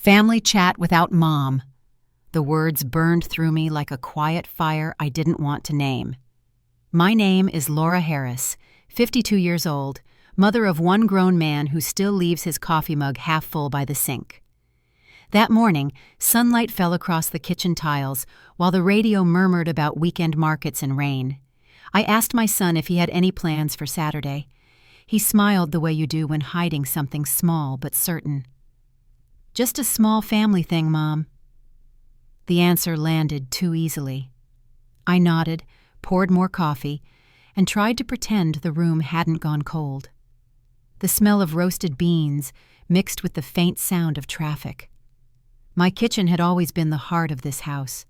Family chat without mom. The words burned through me like a quiet fire I didn't want to name. My name is Laura Harris, 52 years old, mother of one grown man who still leaves his coffee mug half full by the sink. That morning, sunlight fell across the kitchen tiles while the radio murmured about weekend markets and rain. I asked my son if he had any plans for Saturday. He smiled the way you do when hiding something small but certain. "Just a small family thing, Mom." The answer landed too easily. I nodded, poured more coffee, and tried to pretend the room hadn't gone cold. The smell of roasted beans mixed with the faint sound of traffic. My kitchen had always been the heart of this house,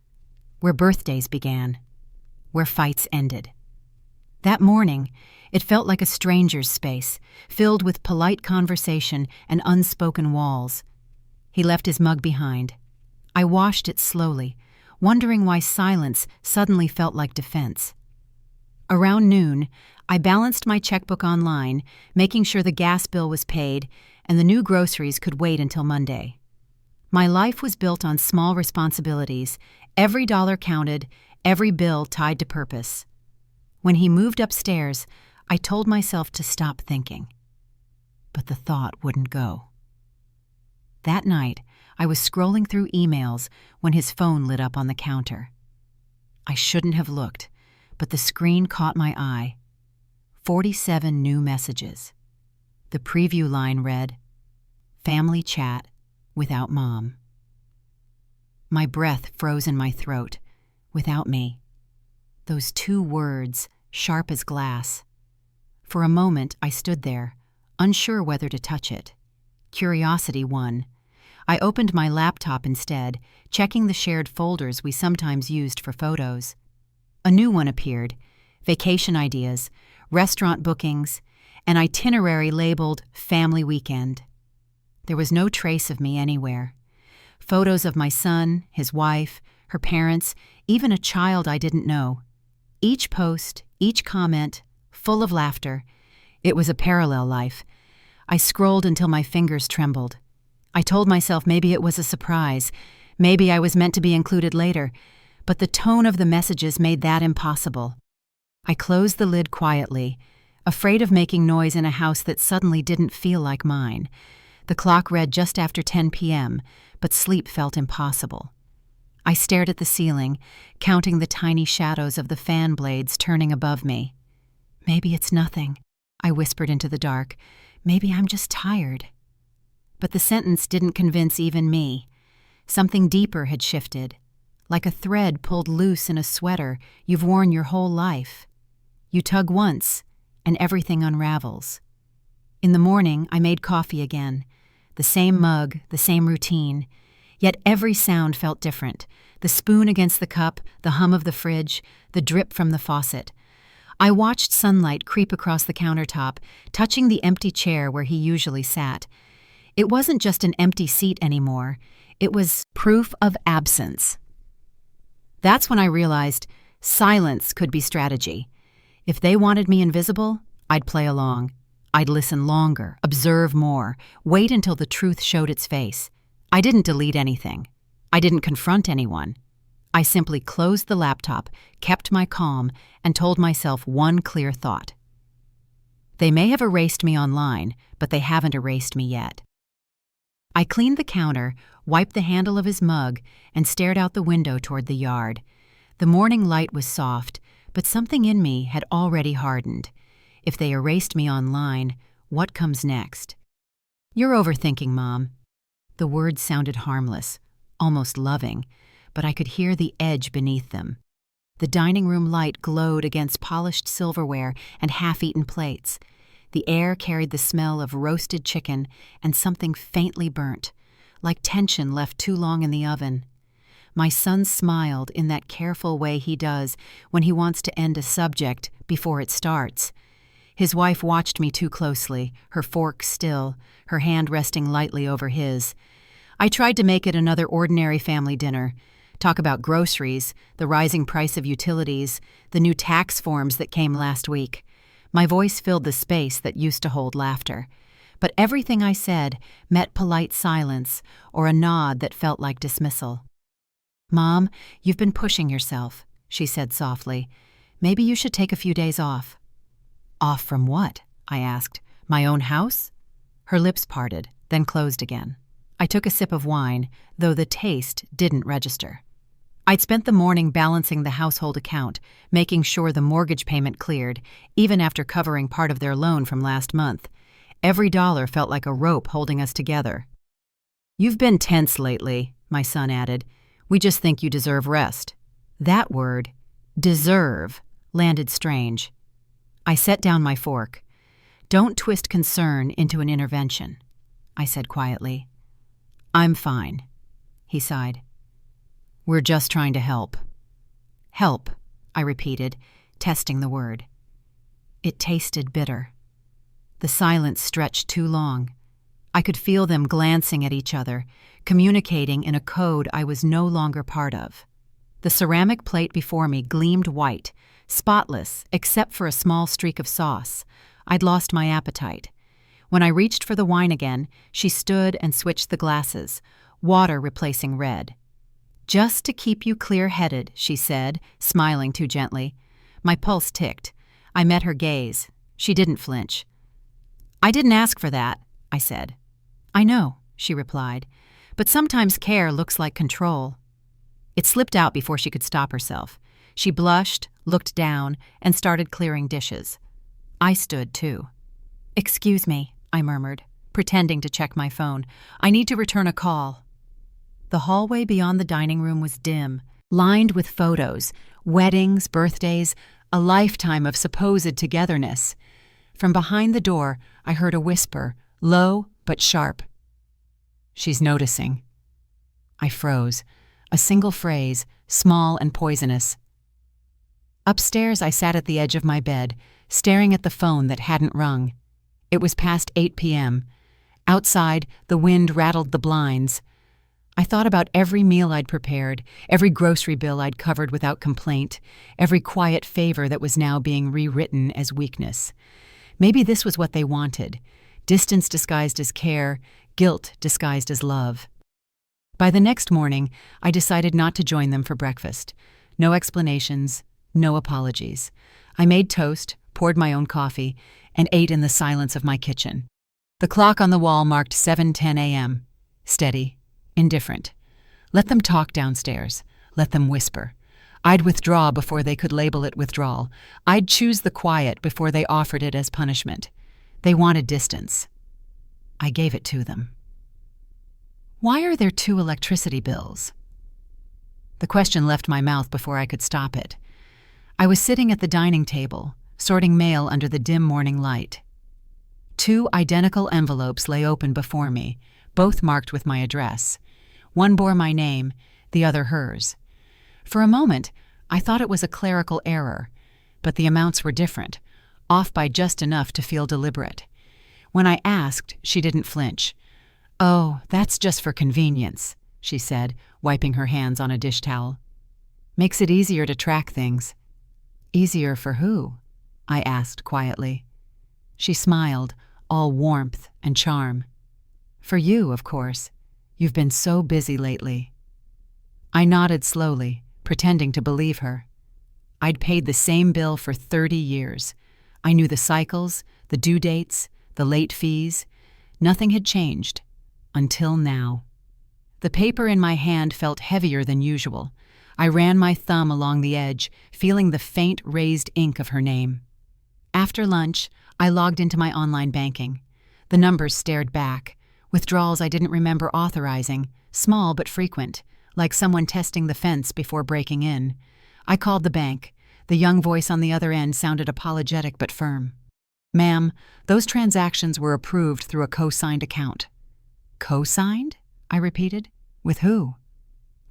where birthdays began, where fights ended. That morning, it felt like a stranger's space, filled with polite conversation and unspoken walls. He left his mug behind. I washed it slowly, wondering why silence suddenly felt like defense. Around noon, I balanced my checkbook online, making sure the gas bill was paid and the new groceries could wait until Monday. My life was built on small responsibilities. Every dollar counted, every bill tied to purpose. When he moved upstairs, I told myself to stop thinking. But the thought wouldn't go. That night, I was scrolling through emails when his phone lit up on the counter. I shouldn't have looked, but the screen caught my eye. 47 new messages. The preview line read, "Family chat without Mom." My breath froze in my throat. Without me. Those two words, sharp as glass. For a moment, I stood there, unsure whether to touch it. Curiosity won. I opened my laptop instead, checking the shared folders we sometimes used for photos. A new one appeared: vacation ideas, restaurant bookings, an itinerary labeled Family Weekend. There was no trace of me anywhere. Photos of my son, his wife, her parents, even a child I didn't know. Each post, each comment, full of laughter. It was a parallel life. I scrolled until my fingers trembled. I told myself maybe it was a surprise, maybe I was meant to be included later, but the tone of the messages made that impossible. I closed the lid quietly, afraid of making noise in a house that suddenly didn't feel like mine. The clock read just after 10 p.m., but sleep felt impossible. I stared at the ceiling, counting the tiny shadows of the fan blades turning above me. "Maybe it's nothing," I whispered into the dark. "Maybe I'm just tired." But the sentence didn't convince even me. Something deeper had shifted, like a thread pulled loose in a sweater you've worn your whole life. You tug once, and everything unravels. In the morning, I made coffee again. The same mug, the same routine. Yet every sound felt different. The spoon against the cup, the hum of the fridge, the drip from the faucet. I watched sunlight creep across the countertop, touching the empty chair where he usually sat. It wasn't just an empty seat anymore. It was proof of absence. That's when I realized silence could be strategy. If they wanted me invisible, I'd play along. I'd listen longer, observe more, wait until the truth showed its face. I didn't delete anything. I didn't confront anyone. I simply closed the laptop, kept my calm, and told myself one clear thought. They may have erased me online, but they haven't erased me yet. I cleaned the counter, wiped the handle of his mug, and stared out the window toward the yard. The morning light was soft, but something in me had already hardened. If they erased me online, what comes next? "You're overthinking, Mom." The words sounded harmless, almost loving, but I could hear the edge beneath them. The dining room light glowed against polished silverware and half-eaten plates. The air carried the smell of roasted chicken and something faintly burnt, like tension left too long in the oven. My son smiled in that careful way he does when he wants to end a subject before it starts. His wife watched me too closely, her fork still, her hand resting lightly over his. I tried to make it another ordinary family dinner, talk about groceries, the rising price of utilities, the new tax forms that came last week. My voice filled the space that used to hold laughter. but everything I said met polite silence or a nod that felt like dismissal. "Mom, you've been pushing yourself," she said softly. "Maybe you should take a few days off." "Off from what?" I asked. "My own house?" Her lips parted, then closed again. I took a sip of wine, though the taste didn't register. I'd spent the morning balancing the household account, making sure the mortgage payment cleared, even after covering part of their loan from last month. Every dollar felt like a rope holding us together. "You've been tense lately," my son added. "We just think you deserve rest." That word, deserve, landed strange. I set down my fork. "Don't twist concern into an intervention," I said quietly. "I'm fine," he sighed. "We're just trying to help." "Help," I repeated, testing the word. It tasted bitter. The silence stretched too long. I could feel them glancing at each other, communicating in a code I was no longer part of. The ceramic plate before me gleamed white, spotless except for a small streak of sauce. I'd lost my appetite. When I reached for the wine again, she stood and switched the glasses, water replacing red. "Just to keep you clear-headed," she said, smiling too gently. My pulse ticked. I met her gaze. She didn't flinch. "I didn't ask for that," I said. "I know," she replied, "but sometimes care looks like control." It slipped out before she could stop herself. She blushed, looked down, and started clearing dishes. I stood, too. "Excuse me," I murmured, pretending to check my phone. "I need to return a call." The hallway beyond the dining room was dim, lined with photos, weddings, birthdays, a lifetime of supposed togetherness. From behind the door, I heard a whisper, low but sharp. "She's noticing." I froze. A single phrase, small and poisonous. Upstairs, I sat at the edge of my bed, staring at the phone that hadn't rung. It was past 8 p.m. Outside, the wind rattled the blinds. I thought about every meal I'd prepared, every grocery bill I'd covered without complaint, every quiet favor that was now being rewritten as weakness. Maybe this was what they wanted: distance disguised as care, guilt disguised as love. By the next morning, I decided not to join them for breakfast. No explanations, no apologies. I made toast, poured my own coffee, and ate in the silence of my kitchen. The clock on the wall marked 7:10 a.m. Steady, indifferent. Let them talk downstairs. Let them whisper. I'd withdraw before they could label it withdrawal. I'd choose the quiet before they offered it as punishment. They wanted distance. I gave it to them. "Why are there 2 electricity bills?" The question left my mouth before I could stop it. I was sitting at the dining table, sorting mail under the dim morning light. 2 identical envelopes lay open before me, both marked with my address. One bore my name, the other hers. For a moment, I thought it was a clerical error, but the amounts were different, off by just enough to feel deliberate. When I asked, she didn't flinch. "Oh, that's just for convenience," she said, wiping her hands on a dish towel. "Makes it easier to track things." "Easier for who?" I asked quietly. She smiled, all warmth and charm. "For you, of course. You've been so busy lately." I nodded slowly, pretending to believe her. I'd paid the same bill for 30 years. I knew the cycles, the due dates, the late fees. Nothing had changed. Until now. The paper in my hand felt heavier than usual. I ran my thumb along the edge, feeling the faint raised ink of her name. After lunch, I logged into my online banking. The numbers stared back. Withdrawals I didn't remember authorizing, small but frequent, like someone testing the fence before breaking in. I called the bank. The young voice on the other end sounded apologetic but firm. "Ma'am, those transactions were approved through a co-signed account." "Co-signed?" I repeated. "With who?"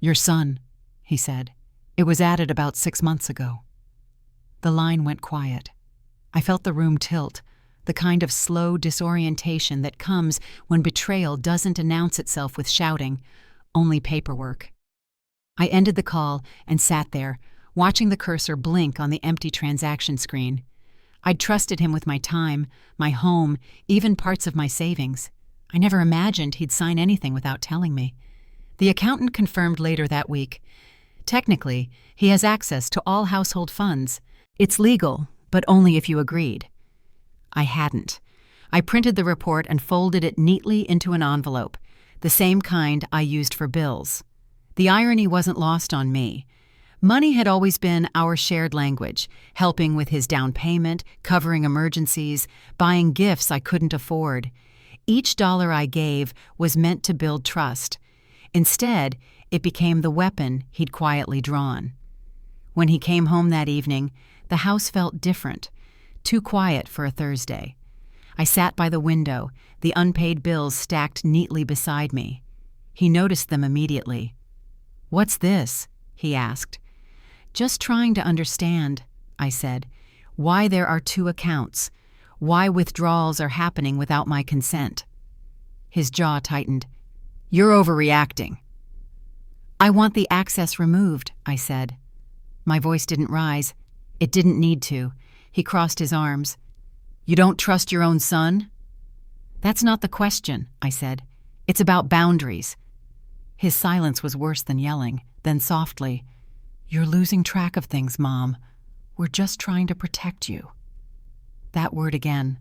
"Your son," he said. "It was added about 6 months ago." The line went quiet. I felt the room tilt, the kind of slow disorientation that comes when betrayal doesn't announce itself with shouting, only paperwork. I ended the call and sat there, watching the cursor blink on the empty transaction screen. I'd trusted him with my time, my home, even parts of my savings. I never imagined he'd sign anything without telling me. The accountant confirmed later that week. Technically, he has access to all household funds. It's legal, but only if you agreed. I hadn't. I printed the report and folded it neatly into an envelope, the same kind I used for bills. The irony wasn't lost on me. Money had always been our shared language, helping with his down payment, covering emergencies, buying gifts I couldn't afford. Each dollar I gave was meant to build trust. Instead, it became the weapon he'd quietly drawn. When he came home that evening, the house felt different, too quiet for a Thursday. I sat by the window, the unpaid bills stacked neatly beside me. He noticed them immediately. "What's this?" he asked. "Just trying to understand," I said, "why there are two accounts, why withdrawals are happening without my consent." His jaw tightened. "You're overreacting." "I want the access removed," I said. My voice didn't rise. It didn't need to. He crossed his arms. "You don't trust your own son?" "That's not the question," I said. "It's about boundaries." His silence was worse than yelling. Then softly, "You're losing track of things, Mom. We're just trying to protect you." That word again,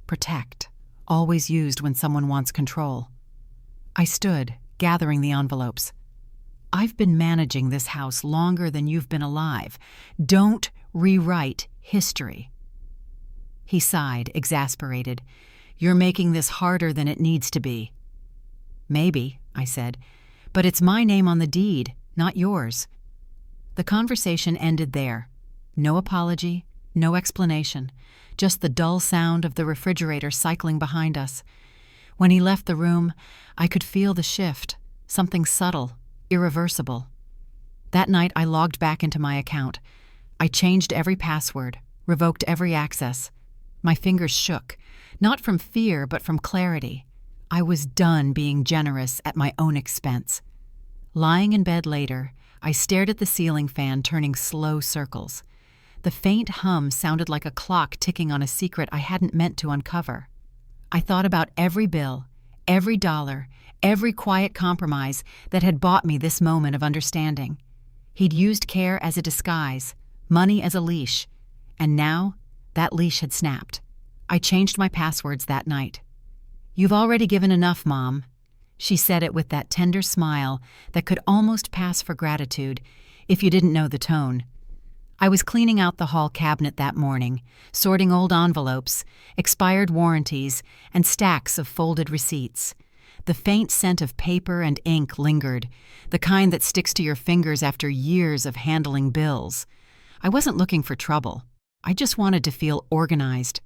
protect, always used when someone wants control. I stood, gathering the envelopes. "I've been managing this house longer than you've been alive. Don't rewrite history." He sighed, exasperated. "You're making this harder than it needs to be." "Maybe," I said, "but it's my name on the deed, not yours." The conversation ended there. No apology, no explanation, just the dull sound of the refrigerator cycling behind us. When he left the room, I could feel the shift, something subtle, irreversible. That night I logged back into my account. I changed every password, revoked every access. My fingers shook, not from fear but from clarity. I was done being generous at my own expense. Lying in bed later, I stared at the ceiling fan turning slow circles. The faint hum sounded like a clock ticking on a secret I hadn't meant to uncover. I thought about every bill, every dollar, every quiet compromise that had bought me this moment of understanding. He'd used care as a disguise, money as a leash, and now that leash had snapped. I changed my passwords that night. "You've already given enough, Mom." She said it with that tender smile that could almost pass for gratitude if you didn't know the tone. I was cleaning out the hall cabinet that morning, sorting old envelopes, expired warranties, and stacks of folded receipts. The faint scent of paper and ink lingered, the kind that sticks to your fingers after years of handling bills. I wasn't looking for trouble. I just wanted to feel organized.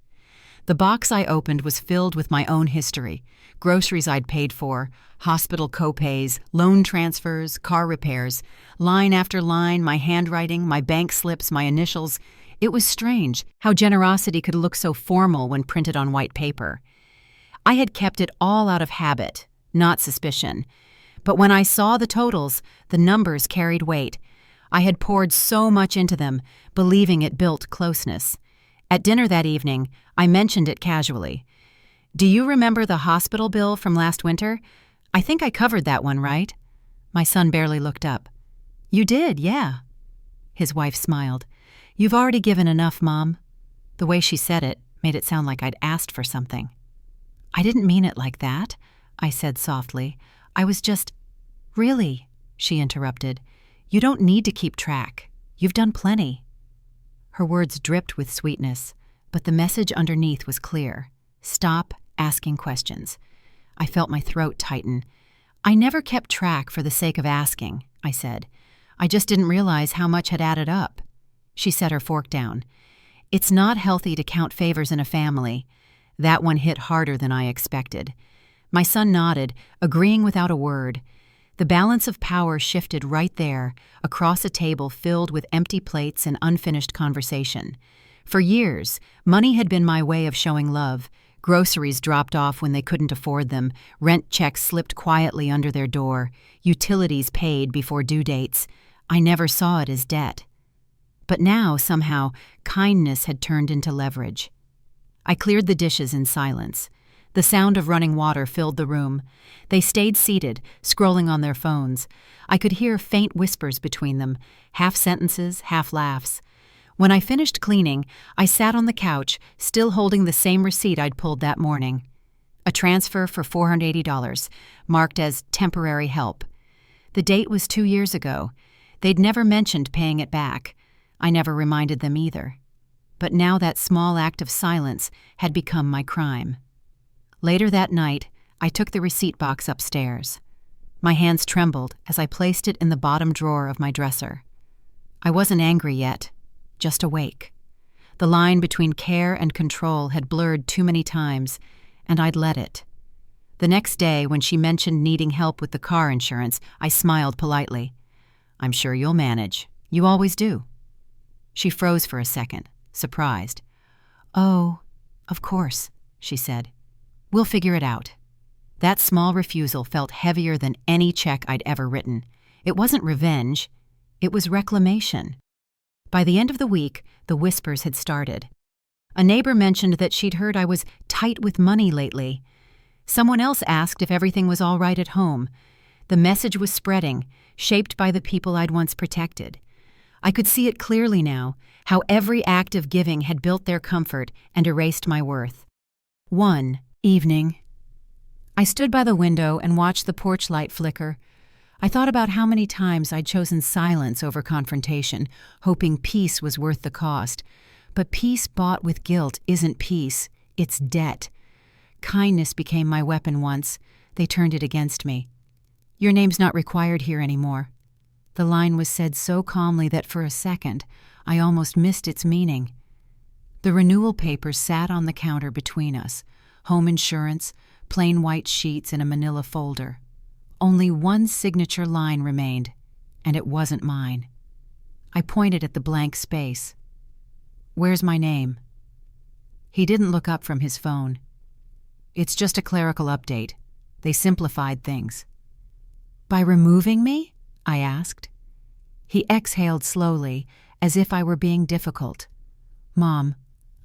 The box I opened was filled with my own history, groceries I'd paid for, hospital co-pays, loan transfers, car repairs, line after line, my handwriting, my bank slips, my initials. It was strange how generosity could look so formal when printed on white paper. I had kept it all out of habit, not suspicion. But when I saw the totals, the numbers carried weight. I had poured so much into them, believing it built closeness. At dinner that evening, I mentioned it casually. "Do you remember the hospital bill from last winter? I think I covered that one, right?" My son barely looked up. "You did, yeah." His wife smiled. "You've already given enough, Mom." The way she said it made it sound like I'd asked for something. "I didn't mean it like that," I said softly. "I was just—" "Really," she interrupted. "You don't need to keep track. You've done plenty." Her words dripped with sweetness, but the message underneath was clear. Stop asking questions. I felt my throat tighten. "I never kept track for the sake of asking," I said. "I just didn't realize how much had added up." She set her fork down. "It's not healthy to count favors in a family." That one hit harder than I expected. My son nodded, agreeing without a word. The balance of power shifted right there, across a table filled with empty plates and unfinished conversation. For years, money had been my way of showing love. Groceries dropped off when they couldn't afford them, rent checks slipped quietly under their door, utilities paid before due dates. I never saw it as debt. But now, somehow, kindness had turned into leverage. I cleared the dishes in silence. The sound of running water filled the room. They stayed seated, scrolling on their phones. I could hear faint whispers between them, half sentences, half laughs. When I finished cleaning, I sat on the couch, still holding the same receipt I'd pulled that morning. A transfer for $480, marked as temporary help. The date was 2 years ago. They'd never mentioned paying it back. I never reminded them either. But now that small act of silence had become my crime. Later that night, I took the receipt box upstairs. My hands trembled as I placed it in the bottom drawer of my dresser. I wasn't angry yet, just awake. The line between care and control had blurred too many times, and I'd let it. The next day, when she mentioned needing help with the car insurance, I smiled politely. "I'm sure you'll manage. You always do." She froze for a second, surprised. "Oh, of course," she said. "We'll figure it out." That small refusal felt heavier than any check I'd ever written. It wasn't revenge. It was reclamation. By the end of the week, the whispers had started. A neighbor mentioned that she'd heard I was tight with money lately. Someone else asked if everything was all right at home. The message was spreading, shaped by the people I'd once protected. I could see it clearly now, how every act of giving had built their comfort and erased my worth. One evening, I stood by the window and watched the porch light flicker. I thought about how many times I'd chosen silence over confrontation, hoping peace was worth the cost. But peace bought with guilt isn't peace, it's debt. Kindness became my weapon once. They turned it against me. "Your name's not required here anymore." The line was said so calmly that for a second, I almost missed its meaning. The renewal papers sat on the counter between us. Home insurance, plain white sheets in a manila folder. Only one signature line remained, and it wasn't mine. I pointed at the blank space. "Where's my name?" He didn't look up from his phone. "It's just a clerical update. They simplified things." "By removing me?" I asked. He exhaled slowly, as if I were being difficult. "Mom,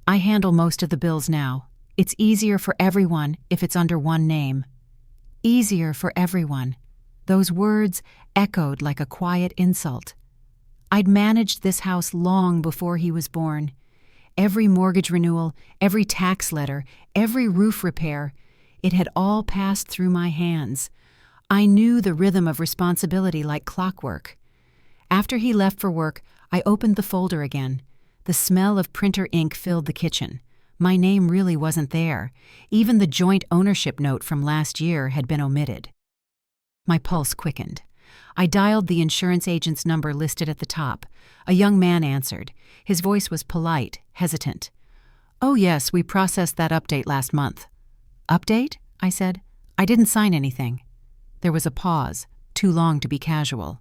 I handle most of the bills now. It's easier for everyone if it's under one name." Easier for everyone. Those words echoed like a quiet insult. I'd managed this house long before he was born. Every mortgage renewal, every tax letter, every roof repair, it had all passed through my hands. I knew the rhythm of responsibility like clockwork. After he left for work, I opened the folder again. The smell of printer ink filled the kitchen. My name really wasn't there. Even the joint ownership note from last year had been omitted. My pulse quickened. I dialed the insurance agent's number listed at the top. A young man answered. His voice was polite, hesitant. "Oh yes, we processed that update last month." "Update?" I said. "I didn't sign anything." There was a pause, too long to be casual.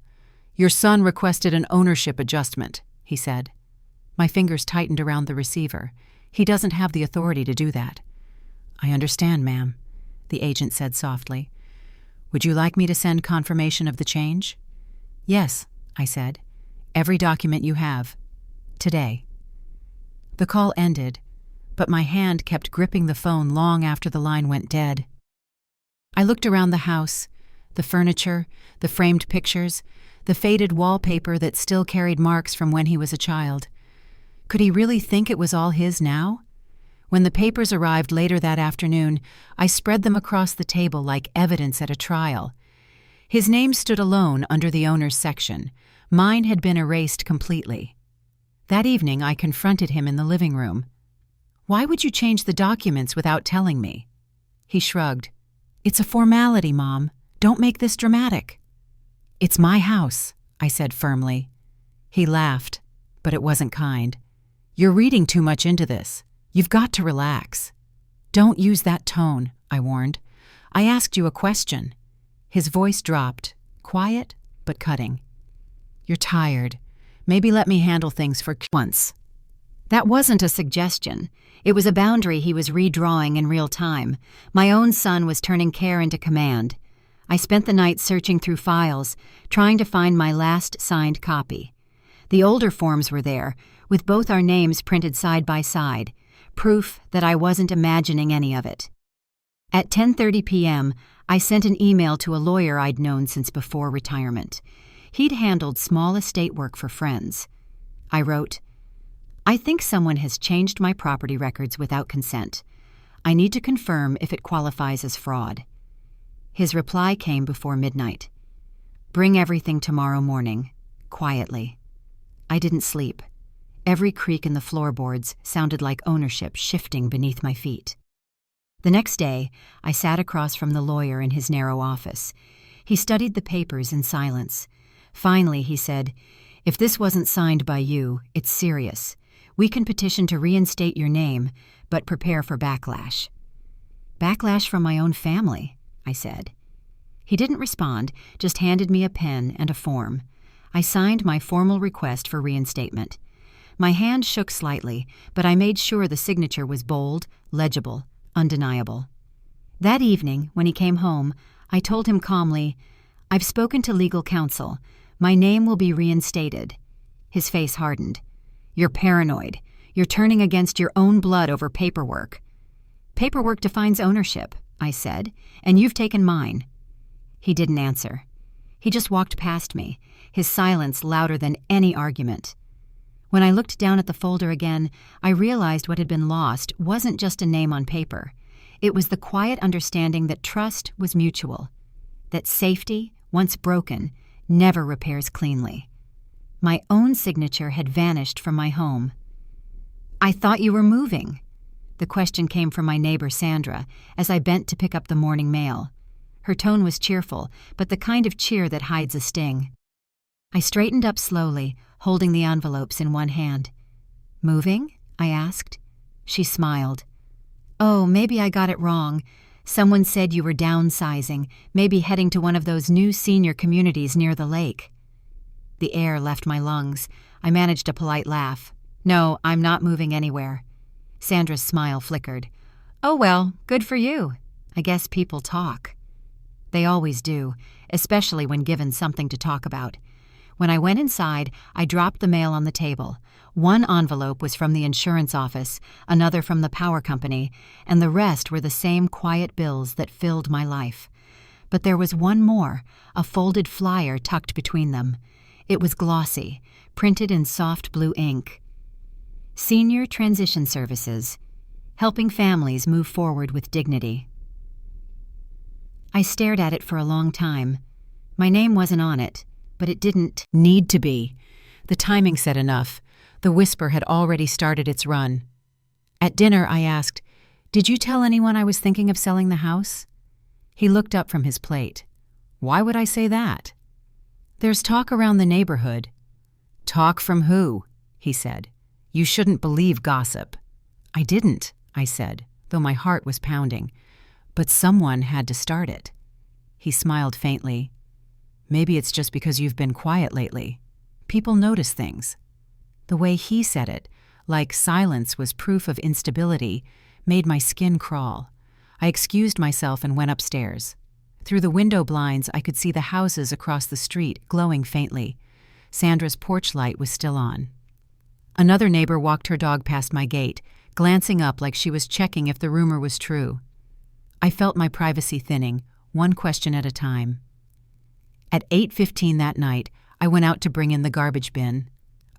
"Your son requested an ownership adjustment," he said. My fingers tightened around the receiver. "He doesn't have the authority to do that." "I understand, ma'am," the agent said softly. "Would you like me to send confirmation of the change?" "Yes," I said. "Every document you have. Today." The call ended, but my hand kept gripping the phone long after the line went dead. I looked around the house, the furniture, the framed pictures, the faded wallpaper that still carried marks from when he was a child. Could he really think it was all his now? When the papers arrived later that afternoon, I spread them across the table like evidence at a trial. His name stood alone under the owner's section. Mine had been erased completely. That evening, I confronted him in the living room. "Why would you change the documents without telling me?" He shrugged. "It's a formality, Mom. Don't make this dramatic." "It's my house," I said firmly. He laughed, but it wasn't kind. "You're reading too much into this. You've got to relax." "Don't use that tone," I warned. "I asked you a question." His voice dropped, quiet but cutting. "You're tired. Maybe let me handle things for once." That wasn't a suggestion. It was a boundary he was redrawing in real time. My own son was turning care into command. I spent the night searching through files, trying to find my last signed copy. The older forms were there, with both our names printed side by side, proof that I wasn't imagining any of it. At 10:30 p.m., I sent an email to a lawyer I'd known since before retirement. He'd handled small estate work for friends. I wrote, "I think someone has changed my property records without consent. I need to confirm if it qualifies as fraud." His reply came before midnight. "Bring everything tomorrow morning, quietly." I didn't sleep. Every creak in the floorboards sounded like ownership shifting beneath my feet. The next day, I sat across from the lawyer in his narrow office. He studied the papers in silence. Finally, he said, "If this wasn't signed by you, it's serious. We can petition to reinstate your name, but prepare for backlash." "Backlash from my own family," I said. He didn't respond, just handed me a pen and a form. I signed my formal request for reinstatement. My hand shook slightly, but I made sure the signature was bold, legible, undeniable. That evening, when he came home, I told him calmly, "I've spoken to legal counsel. My name will be reinstated." His face hardened. "You're paranoid. You're turning against your own blood over paperwork." "Paperwork defines ownership," I said, "and you've taken mine." He didn't answer. He just walked past me, his silence louder than any argument. When I looked down at the folder again, I realized what had been lost wasn't just a name on paper. It was the quiet understanding that trust was mutual, that safety, once broken, never repairs cleanly. My own signature had vanished from my home. "I thought you were moving." The question came from my neighbor Sandra as I bent to pick up the morning mail. Her tone was cheerful, but the kind of cheer that hides a sting. I straightened up slowly, holding the envelopes in one hand. "Moving?" I asked. She smiled. "Oh, maybe I got it wrong. Someone said you were downsizing, maybe heading to one of those new senior communities near the lake." The air left my lungs. I managed a polite laugh. "No, I'm not moving anywhere." Sandra's smile flickered. "Oh well, good for you. I guess people talk." They always do, especially when given something to talk about. When I went inside, I dropped the mail on the table. One envelope was from the insurance office, another from the power company, and the rest were the same quiet bills that filled my life. But there was one more, a folded flyer tucked between them. It was glossy, printed in soft blue ink. Senior Transition Services, helping families move forward with dignity. I stared at it for a long time. My name wasn't on it, but it didn't need to be. The timing said enough. The whisper had already started its run. At dinner, I asked, "Did you tell anyone I was thinking of selling the house?" He looked up from his plate. "Why would I say that?" "There's talk around the neighborhood." "Talk from who?" he said. "You shouldn't believe gossip." "I didn't," I said, though my heart was pounding. "But someone had to start it." He smiled faintly. "Maybe it's just because you've been quiet lately. People notice things." The way he said it, like silence was proof of instability, made my skin crawl. I excused myself and went upstairs. Through the window blinds, I could see the houses across the street glowing faintly. Sandra's porch light was still on. Another neighbor walked her dog past my gate, glancing up like she was checking if the rumor was true. I felt my privacy thinning, one question at a time. At 8:15 that night, I went out to bring in the garbage bin.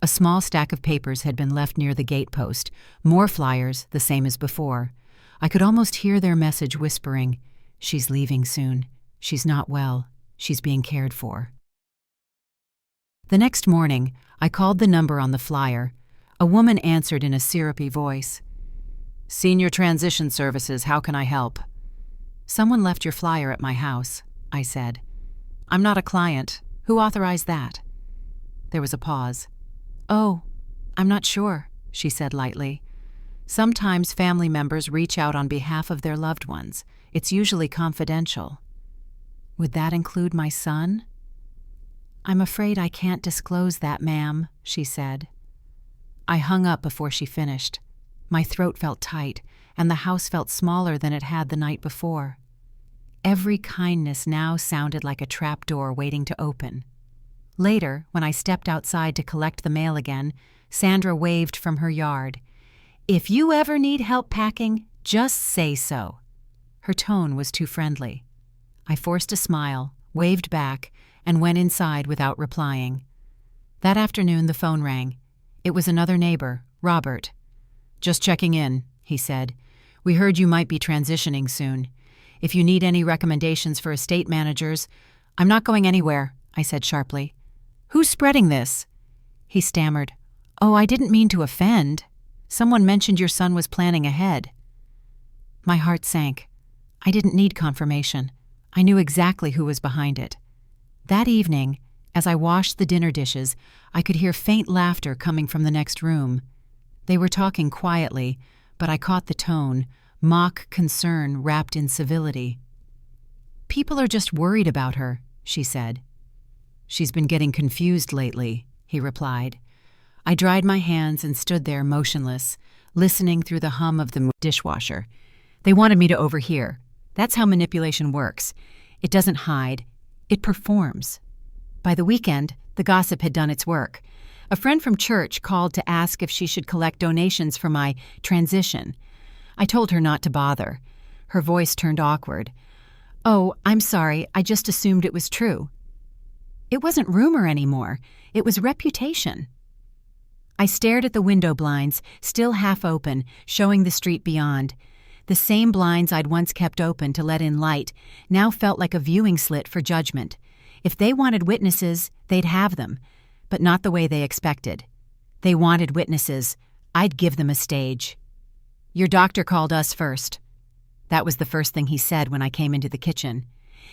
A small stack of papers had been left near the gate post, more flyers, the same as before. I could almost hear their message whispering, "She's leaving soon. She's not well. She's being cared for." The next morning, I called the number on the flyer. A woman answered in a syrupy voice. "Senior Transition Services, how can I help?" "Someone left your flyer at my house," I said. "I'm not a client. Who authorized that?" There was a pause. "Oh, I'm not sure," she said lightly. "Sometimes family members reach out on behalf of their loved ones. It's usually confidential." "Would that include my son?" "I'm afraid I can't disclose that, ma'am," she said. I hung up before she finished. My throat felt tight, and the house felt smaller than it had the night before. Every kindness now sounded like a trap door waiting to open. Later, when I stepped outside to collect the mail again, Sandra waved from her yard. "If you ever need help packing, just say so." Her tone was too friendly. I forced a smile, waved back, and went inside without replying. That afternoon the phone rang. It was another neighbor, Robert. "Just checking in," he said. "We heard you might be transitioning soon. If you need any recommendations for estate managers—" "I'm not going anywhere," I said sharply. "Who's spreading this?" He stammered. "Oh, I didn't mean to offend. Someone mentioned your son was planning ahead." My heart sank. I didn't need confirmation. I knew exactly who was behind it. That evening, as I washed the dinner dishes, I could hear faint laughter coming from the next room. They were talking quietly, but I caught the tone, mock concern wrapped in civility. "People are just worried about her," she said. "She's been getting confused lately," he replied. I dried my hands and stood there motionless, listening through the hum of the dishwasher. They wanted me to overhear. That's how manipulation works. It doesn't hide. It performs. By the weekend, the gossip had done its work. A friend from church called to ask if she should collect donations for my transition. I told her not to bother. Her voice turned awkward. "Oh, I'm sorry. I just assumed it was true." It wasn't rumor anymore. It was reputation. I stared at the window blinds, still half open, showing the street beyond. The same blinds I'd once kept open to let in light now felt like a viewing slit for judgment. If they wanted witnesses, they'd have them, but not the way they expected. They wanted witnesses. I'd give them a stage. "Your doctor called us first." That was the first thing he said when I came into the kitchen.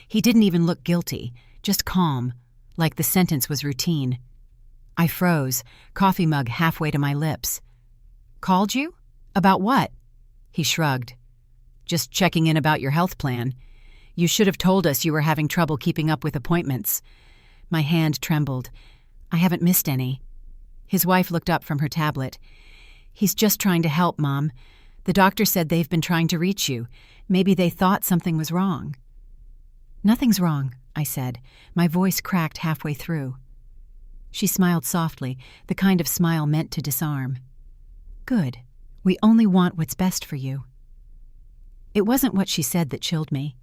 He didn't even look guilty, just calm, like the sentence was routine. I froze, coffee mug halfway to my lips. "Called you? About what?" He shrugged. "Just checking in about your health plan. You should have told us you were having trouble keeping up with appointments." My hand trembled. "I haven't missed any." His wife looked up from her tablet. "He's just trying to help, Mom. The doctor said they've been trying to reach you. Maybe they thought something was wrong." "Nothing's wrong," I said, my voice cracked halfway through. She smiled softly, the kind of smile meant to disarm. "Good. We only want what's best for you." It wasn't what she said that chilled me.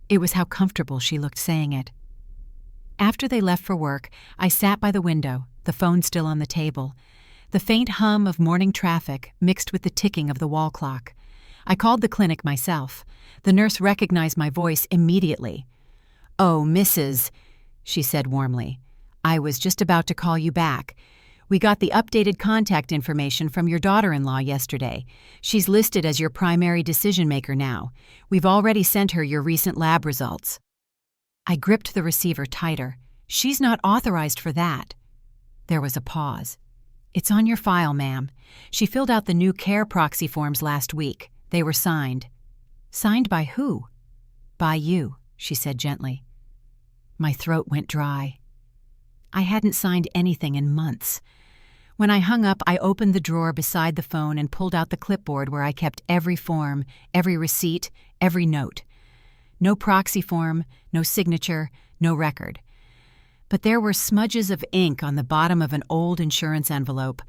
It was how comfortable she looked saying it. After they left for work, I sat by the window, the phone still on the table. The faint hum of morning traffic mixed with the ticking of the wall clock. I called the clinic myself. The nurse recognized my voice immediately. "Oh, Mrs.," she said warmly. "I was just about to call you back. We got the updated contact information from your daughter-in-law yesterday. She's listed as your primary decision-maker now. We've already sent her your recent lab results." I gripped the receiver tighter. "She's not authorized for that." There was a pause. "It's on your file, ma'am. She filled out the new care proxy forms last week. They were signed." "Signed by who?" "By you," she said gently. My throat went dry. I hadn't signed anything in months. When I hung up, I opened the drawer beside the phone and pulled out the clipboard where I kept every form, every receipt, every note. No proxy form, no signature, no record. But there were smudges of ink on the bottom of an old insurance envelope,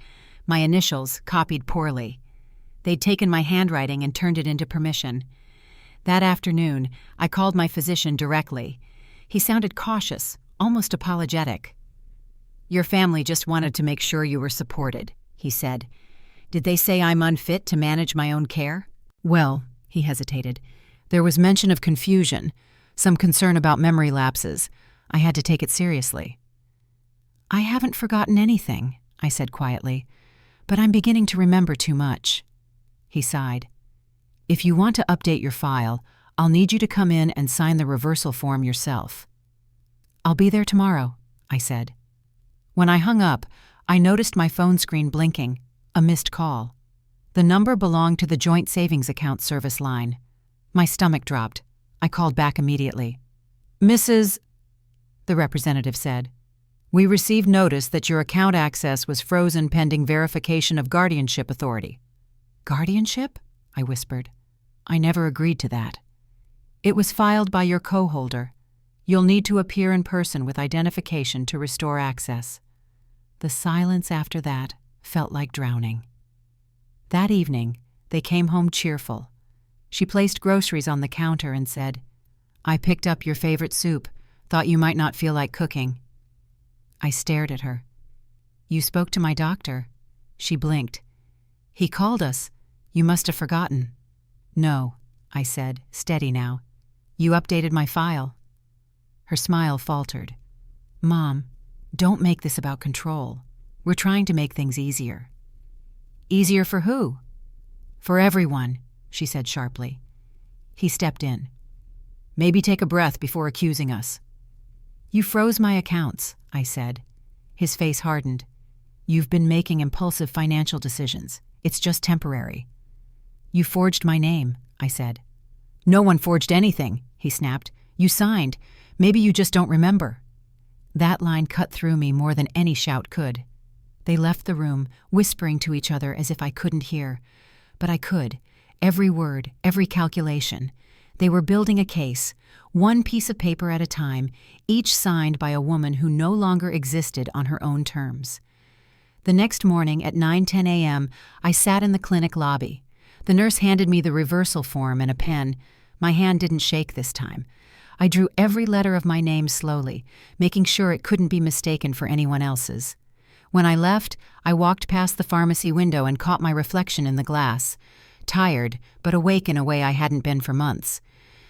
my initials copied poorly. They'd taken my handwriting and turned it into permission. That afternoon, I called my physician directly. He sounded cautious, almost apologetic. "Your family just wanted to make sure you were supported," he said. "Did they say I'm unfit to manage my own care?" "Well," he hesitated, "there was mention of confusion, some concern about memory lapses. I had to take it seriously." "I haven't forgotten anything," I said quietly, "but I'm beginning to remember too much." He sighed. "If you want to update your file, I'll need you to come in and sign the reversal form yourself." "I'll be there tomorrow," I said. When I hung up, I noticed my phone screen blinking, a missed call. The number belonged to the Joint Savings Account service line. My stomach dropped. I called back immediately. "Mrs.", the representative said, "we received notice that your account access was frozen pending verification of guardianship authority." "Guardianship?" I whispered. "I never agreed to that." "It was filed by your co-holder. You'll need to appear in person with identification to restore access. The silence after that felt like drowning. That evening, they came home cheerful. She placed groceries on the counter and said, "I picked up your favorite soup. Thought you might not feel like cooking." I stared at her. "You spoke to my doctor." She blinked. "He called us. You must have forgotten." "No," I said, steady now. "You updated my file." Her smile faltered. "Mom, don't make this about control. We're trying to make things easier." "Easier for who?" "For everyone," she said sharply. He stepped in. "Maybe take a breath before accusing us." "You froze my accounts," I said. His face hardened. "You've been making impulsive financial decisions. It's just temporary." "You forged my name," I said. "No one forged anything," he snapped. "You signed. Maybe you just don't remember." That line cut through me more than any shout could. They left the room, whispering to each other as if I couldn't hear. But I could. Every word, every calculation. They were building a case, one piece of paper at a time, each signed by a woman who no longer existed on her own terms. The next morning at 9:10 a.m., I sat in the clinic lobby. The nurse handed me the reversal form and a pen. My hand didn't shake this time. I drew every letter of my name slowly, making sure it couldn't be mistaken for anyone else's. When I left, I walked past the pharmacy window and caught my reflection in the glass. Tired, but awake in a way I hadn't been for months.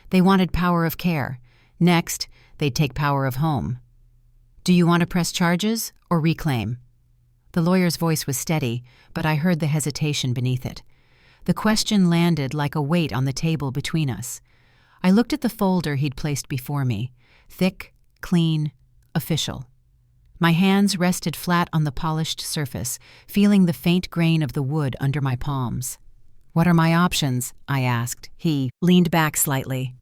They wanted power of care. Next, they'd take power of home. "Do you want to press charges or reclaim?" The lawyer's voice was steady, but I heard the hesitation beneath it. The question landed like a weight on the table between us. I looked at the folder he'd placed before me. Thick, clean, official. My hands rested flat on the polished surface, feeling the faint grain of the wood under my palms. "What are my options?" I asked. He leaned back slightly.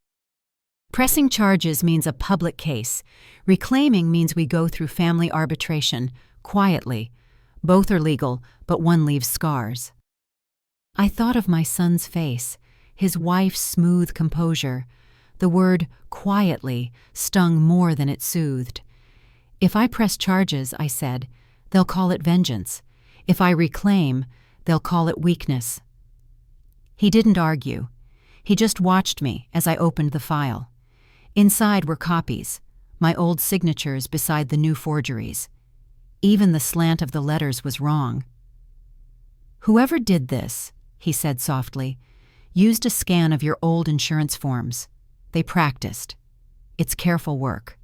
"Pressing charges means a public case. Reclaiming means we go through family arbitration, quietly. Both are legal, but one leaves scars." I thought of my son's face, his wife's smooth composure. The word quietly stung more than it soothed. "If I press charges," I said, "they'll call it vengeance. If I reclaim, they'll call it weakness." He didn't argue. He just watched me as I opened the file. Inside were copies, my old signatures beside the new forgeries. Even the slant of the letters was wrong. "Whoever did this," he said softly, "used a scan of your old insurance forms. They practiced. It's careful work."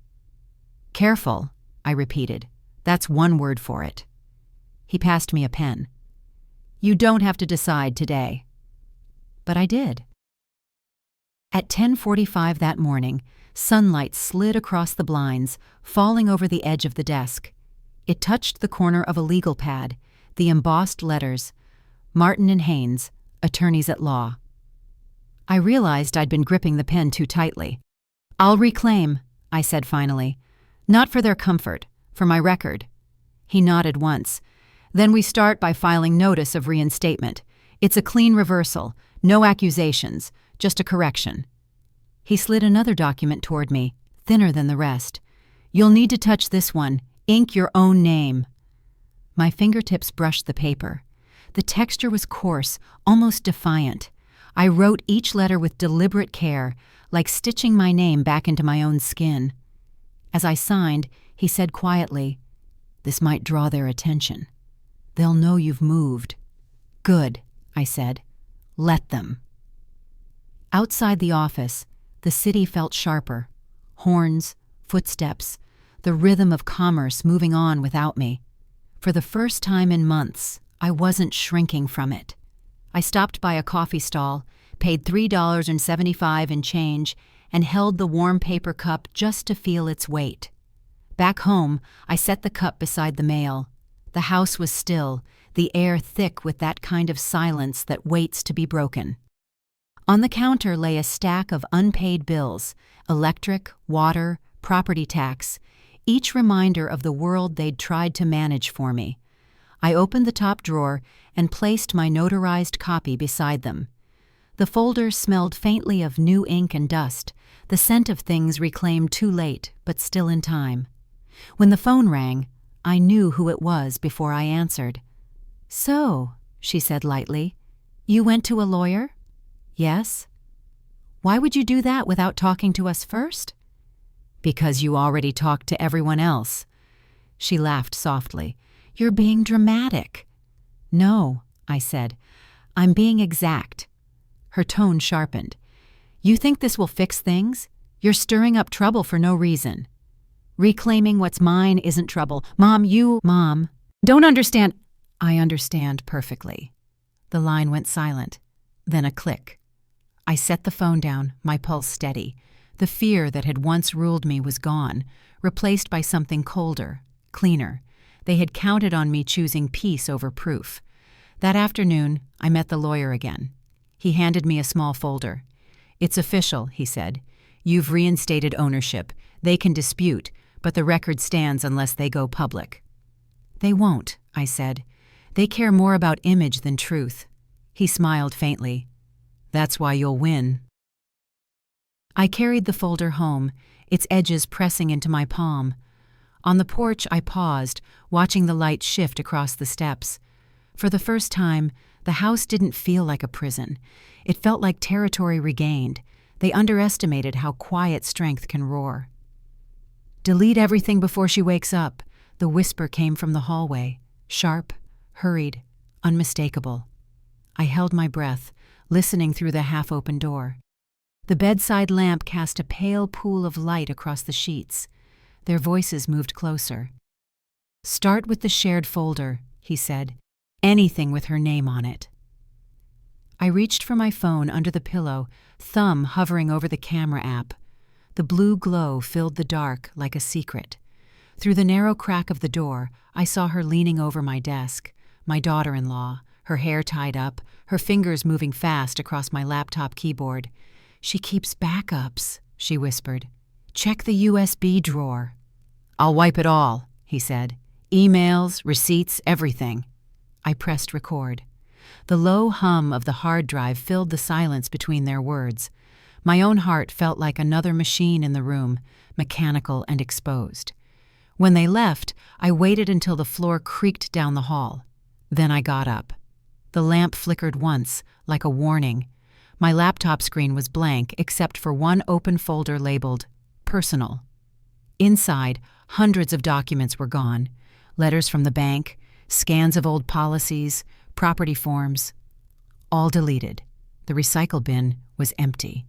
"Careful," I repeated. "That's one word for it." He passed me a pen. "You don't have to decide today." But I did. At 10:45 that morning, sunlight slid across the blinds, falling over the edge of the desk. It touched the corner of a legal pad, the embossed letters, "Martin and Haynes, Attorneys at Law." I realized I'd been gripping the pen too tightly. "I'll reclaim," I said finally. "Not for their comfort, for my record." He nodded once. "Then we start by filing notice of reinstatement. It's a clean reversal, no accusations, just a correction." He slid another document toward me, thinner than the rest. "You'll need to touch this one. Ink your own name." My fingertips brushed the paper. The texture was coarse, almost defiant. I wrote each letter with deliberate care, like stitching my name back into my own skin. As I signed, he said quietly, "This might draw their attention. They'll know you've moved." "Good," I said. "Let them." Outside the office, the city felt sharper. Horns, footsteps, the rhythm of commerce moving on without me. For the first time in months, I wasn't shrinking from it. I stopped by a coffee stall, paid $3.75 in change, and held the warm paper cup just to feel its weight. Back home, I set the cup beside the mail. The house was still, the air thick with that kind of silence that waits to be broken. On the counter lay a stack of unpaid bills, electric, water, property tax, each reminder of the world they'd tried to manage for me. I opened the top drawer and placed my notarized copy beside them. The folder smelled faintly of new ink and dust, the scent of things reclaimed too late, but still in time. When the phone rang, I knew who it was before I answered. "So," she said lightly, "you went to a lawyer?" "Yes." "Why would you do that without talking to us first?" "Because you already talked to everyone else." She laughed softly. "You're being dramatic." "No," I said. "I'm being exact." Her tone sharpened. "You think this will fix things? You're stirring up trouble for no reason." "Reclaiming what's mine isn't trouble. Mom, don't understand." "I understand perfectly." The line went silent, then a click. I set the phone down, my pulse steady. The fear that had once ruled me was gone, replaced by something colder, cleaner. They had counted on me choosing peace over proof. That afternoon, I met the lawyer again. He handed me a small folder. "It's official," he said. "You've reinstated ownership. They can dispute, but the record stands unless they go public." "They won't," I said. "They care more about image than truth." He smiled faintly. "That's why you'll win." I carried the folder home, its edges pressing into my palm. On the porch, I paused, watching the light shift across the steps. For the first time, the house didn't feel like a prison. It felt like territory regained. They underestimated how quiet strength can roar. "Delete everything before she wakes up," the whisper came from the hallway, sharp, hurried, unmistakable. I held my breath, listening through the half-open door. The bedside lamp cast a pale pool of light across the sheets. Their voices moved closer. "Start with the shared folder," he said. "Anything with her name on it." I reached for my phone under the pillow, thumb hovering over the camera app. The blue glow filled the dark like a secret. Through the narrow crack of the door, I saw her leaning over my desk, my daughter-in-law, her hair tied up, her fingers moving fast across my laptop keyboard. "She keeps backups," she whispered. "Check the USB drawer." "I'll wipe it all," he said. "Emails, receipts, everything." I pressed record. The low hum of the hard drive filled the silence between their words. My own heart felt like another machine in the room, mechanical and exposed. When they left, I waited until the floor creaked down the hall. Then I got up. The lamp flickered once, like a warning. My laptop screen was blank except for one open folder labeled Personal. Inside, hundreds of documents were gone. Letters from the bank, scans of old policies, property forms. All deleted. The recycle bin was empty.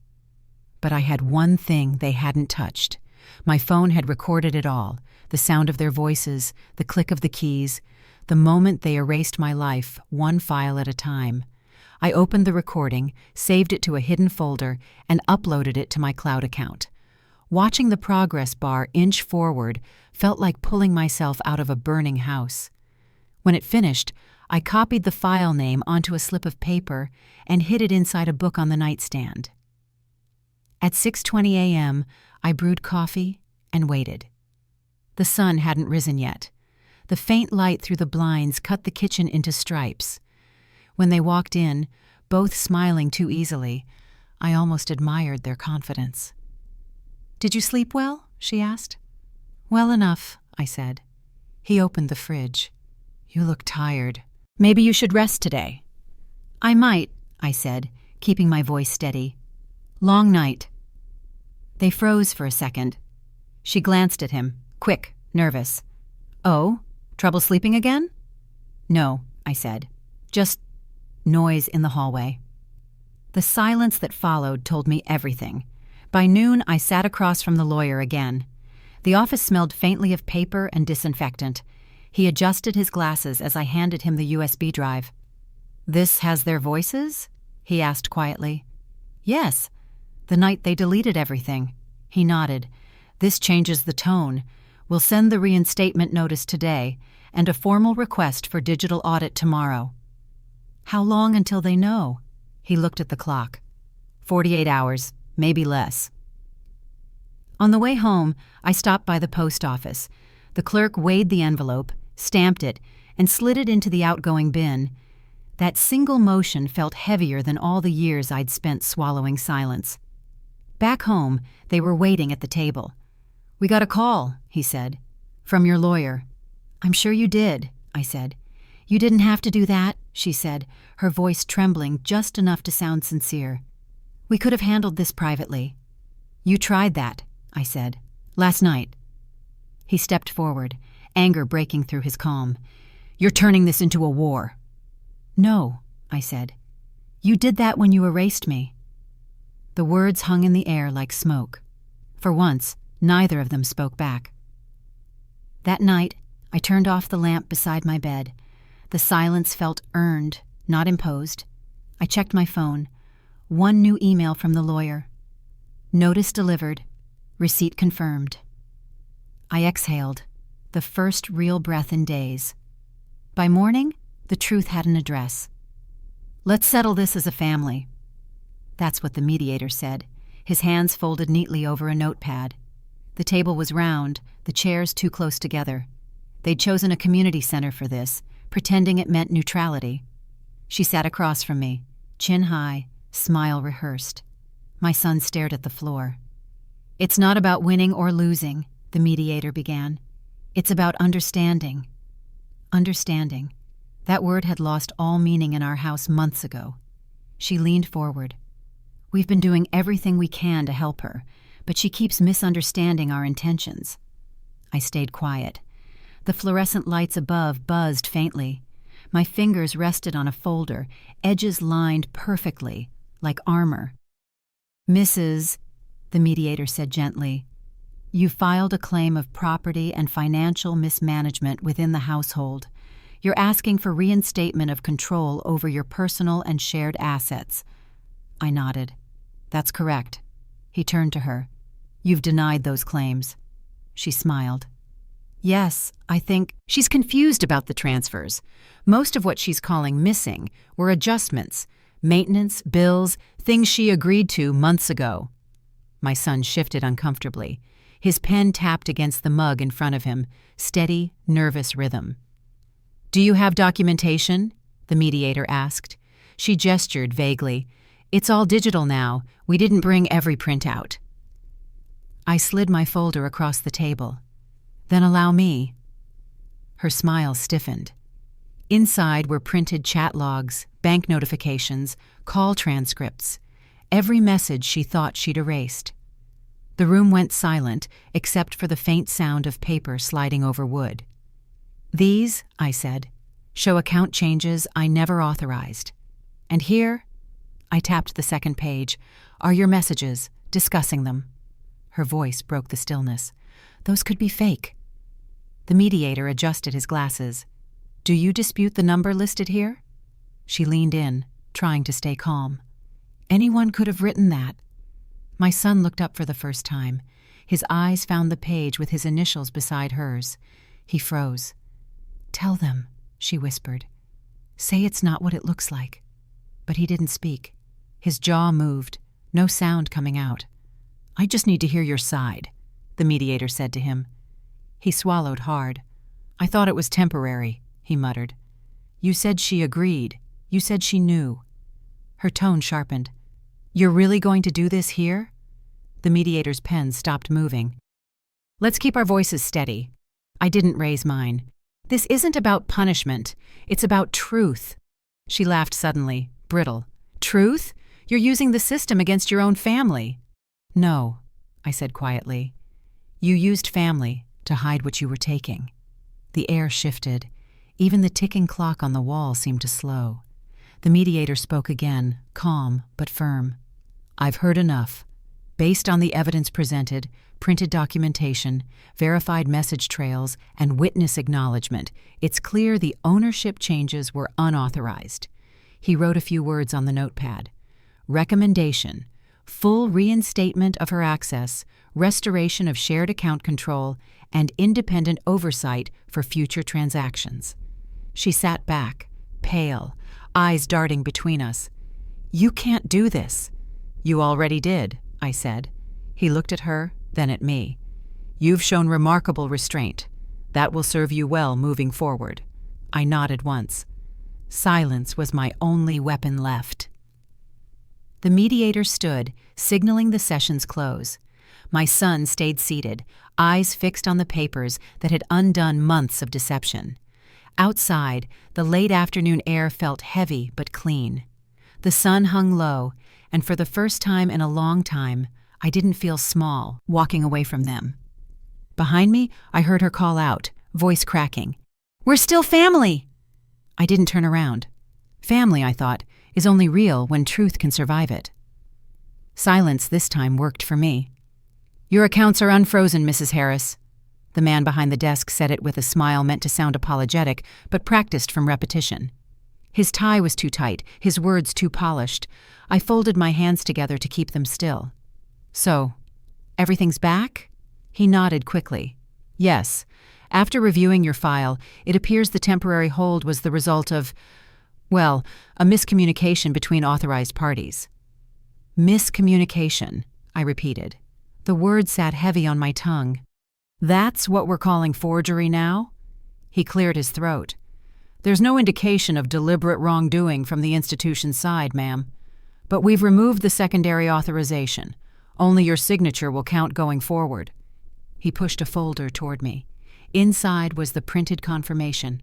But I had one thing they hadn't touched. My phone had recorded it all, the sound of their voices, the click of the keys, the moment they erased my life, one file at a time. I opened the recording, saved it to a hidden folder, and uploaded it to my cloud account. Watching the progress bar inch forward felt like pulling myself out of a burning house. When it finished, I copied the file name onto a slip of paper and hid it inside a book on the nightstand. At 6:20 a.m., I brewed coffee and waited. The sun hadn't risen yet. The faint light through the blinds cut the kitchen into stripes. When they walked in, both smiling too easily, I almost admired their confidence. "Did you sleep well?" she asked. "Well enough," I said. He opened the fridge. "You look tired. Maybe you should rest today." "I might," I said, keeping my voice steady. "Long night." They froze for a second. She glanced at him, quick, nervous. "Oh, trouble sleeping again?" "No," I said. "Just noise in the hallway." The silence that followed told me everything. By noon, I sat across from the lawyer again. The office smelled faintly of paper and disinfectant. He adjusted his glasses as I handed him the USB drive. "This has their voices?" he asked quietly. "Yes. The night they deleted everything." He nodded. "This changes the tone. We'll send the reinstatement notice today and a formal request for digital audit tomorrow." "How long until they know?" He looked at the clock. 48 hours, maybe less." On the way home, I stopped by the post office. The clerk weighed the envelope, stamped it, and slid it into the outgoing bin. That single motion felt heavier than all the years I'd spent swallowing silence. Back home, they were waiting at the table. "We got a call," he said. "From your lawyer." "I'm sure you did," I said. "You didn't have to do that," she said, her voice trembling just enough to sound sincere. "We could have handled this privately." "You tried that," I said. "Last night." He stepped forward, anger breaking through his calm. "You're turning this into a war." "No," I said. "You did that when you erased me." The words hung in the air like smoke. For once, neither of them spoke back. That night, I turned off the lamp beside my bed. The silence felt earned, not imposed. I checked my phone. One new email from the lawyer. Notice delivered. Receipt confirmed. I exhaled, the first real breath in days. By morning, the truth had an address. "Let's settle this as a family." That's what the mediator said, his hands folded neatly over a notepad. The table was round, the chairs too close together. They'd chosen a community center for this, pretending it meant neutrality. She sat across from me, chin high, smile rehearsed. My son stared at the floor. "It's not about winning or losing," the mediator began. "It's about understanding." Understanding. That word had lost all meaning in our house months ago. She leaned forward. "We've been doing everything we can to help her, but she keeps misunderstanding our intentions." I stayed quiet. The fluorescent lights above buzzed faintly. My fingers rested on a folder, edges lined perfectly, like armor. "Mrs.," the mediator said gently, "you filed a claim of property and financial mismanagement within the household. You're asking for reinstatement of control over your personal and shared assets." I nodded. "That's correct." He turned to her. "You've denied those claims." She smiled. "Yes, I think..." She's confused about the transfers. Most of what she's calling missing were adjustments, maintenance, bills, things she agreed to months ago. My son shifted uncomfortably. His pen tapped against the mug in front of him, steady, nervous rhythm. "Do you have documentation?" the mediator asked. She gestured vaguely. "It's all digital now. We didn't bring every printout." I slid my folder across the table. "Then allow me." Her smile stiffened. Inside were printed chat logs, bank notifications, call transcripts, every message she thought she'd erased. The room went silent, except for the faint sound of paper sliding over wood. "These," I said, "show account changes I never authorized. And here," I tapped the second page, "are your messages, discussing them." Her voice broke the stillness. "Those could be fake." The mediator adjusted his glasses. "Do you dispute the number listed here?" She leaned in, trying to stay calm. "Anyone could have written that." My son looked up for the first time. His eyes found the page with his initials beside hers. He froze. "Tell them," she whispered. "Say it's not what it looks like." But he didn't speak. His jaw moved, no sound coming out. "I just need to hear your side," the mediator said to him. He swallowed hard. "I thought it was temporary," he muttered. "You said she agreed. You said she knew." Her tone sharpened. "You're really going to do this here?" The mediator's pen stopped moving. "Let's keep our voices steady." I didn't raise mine. "This isn't about punishment. It's about truth." She laughed suddenly, brittle. "Truth? You're using the system against your own family." "No," I said quietly. "You used family to hide what you were taking." The air shifted. Even the ticking clock on the wall seemed to slow. The mediator spoke again, calm but firm. "I've heard enough. Based on the evidence presented, printed documentation, verified message trails, and witness acknowledgement, it's clear the ownership changes were unauthorized." He wrote a few words on the notepad. "Recommendation: full reinstatement of her access, restoration of shared account control, and independent oversight for future transactions." She sat back, pale, eyes darting between us. "You can't do this." "You already did," I said. He looked at her, then at me. "You've shown remarkable restraint. That will serve you well moving forward." I nodded once. Silence was my only weapon left. The mediator stood, signaling the session's close. My son stayed seated, eyes fixed on the papers that had undone months of deception. Outside, the late afternoon air felt heavy but clean. The sun hung low, and for the first time in a long time, I didn't feel small walking away from them. Behind me, I heard her call out, voice cracking. "We're still family!" I didn't turn around. Family, I thought, is only real when truth can survive it. Silence this time worked for me. "Your accounts are unfrozen, Mrs. Harris." The man behind the desk said it with a smile meant to sound apologetic, but practiced from repetition. His tie was too tight, his words too polished. I folded my hands together to keep them still. "So, everything's back?" He nodded quickly. "Yes. After reviewing your file, it appears the temporary hold was the result of, well, a miscommunication between authorized parties." "Miscommunication," I repeated. The word sat heavy on my tongue. "That's what we're calling forgery now?" He cleared his throat. "There's no indication of deliberate wrongdoing from the institution's side, ma'am. But we've removed the secondary authorization. Only your signature will count going forward." He pushed a folder toward me. Inside was the printed confirmation.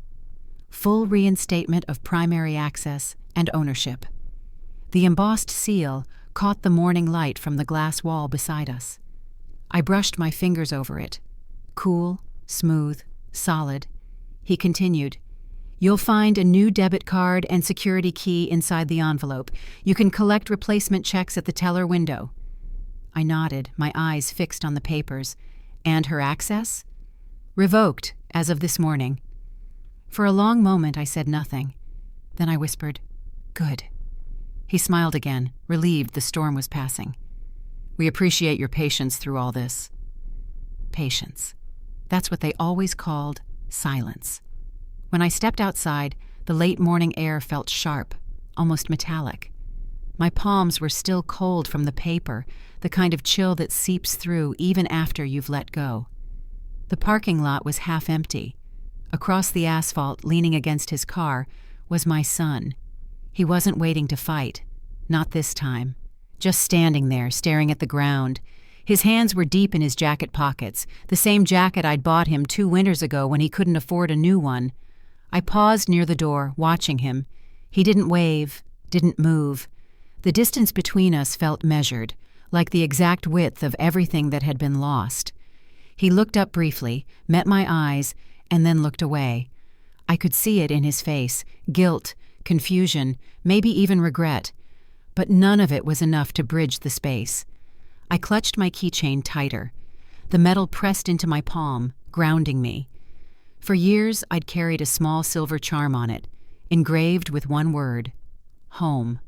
Full reinstatement of primary access and ownership. The embossed seal caught the morning light from the glass wall beside us. I brushed my fingers over it. Cool, smooth, solid. He continued, "You'll find a new debit card and security key inside the envelope. You can collect replacement checks at the teller window." I nodded, my eyes fixed on the papers. "And her access?" "Revoked, as of this morning." For a long moment I said nothing. Then I whispered, "Good." He smiled again, relieved the storm was passing. "We appreciate your patience through all this." Patience. That's what they always called silence. When I stepped outside, the late morning air felt sharp, almost metallic. My palms were still cold from the paper, the kind of chill that seeps through even after you've let go. The parking lot was half empty. Across the asphalt, leaning against his car, was my son. He wasn't waiting to fight. Not this time. Just standing there, staring at the ground. His hands were deep in his jacket pockets, the same jacket I'd bought him 2 winters ago when he couldn't afford a new one. I paused near the door, watching him. He didn't wave, didn't move. The distance between us felt measured, like the exact width of everything that had been lost. He looked up briefly, met my eyes, and then looked away. I could see it in his face, guilt, confusion, maybe even regret. But none of it was enough to bridge the space. I clutched my keychain tighter. The metal pressed into my palm, grounding me. For years, I'd carried a small silver charm on it, engraved with one word: home.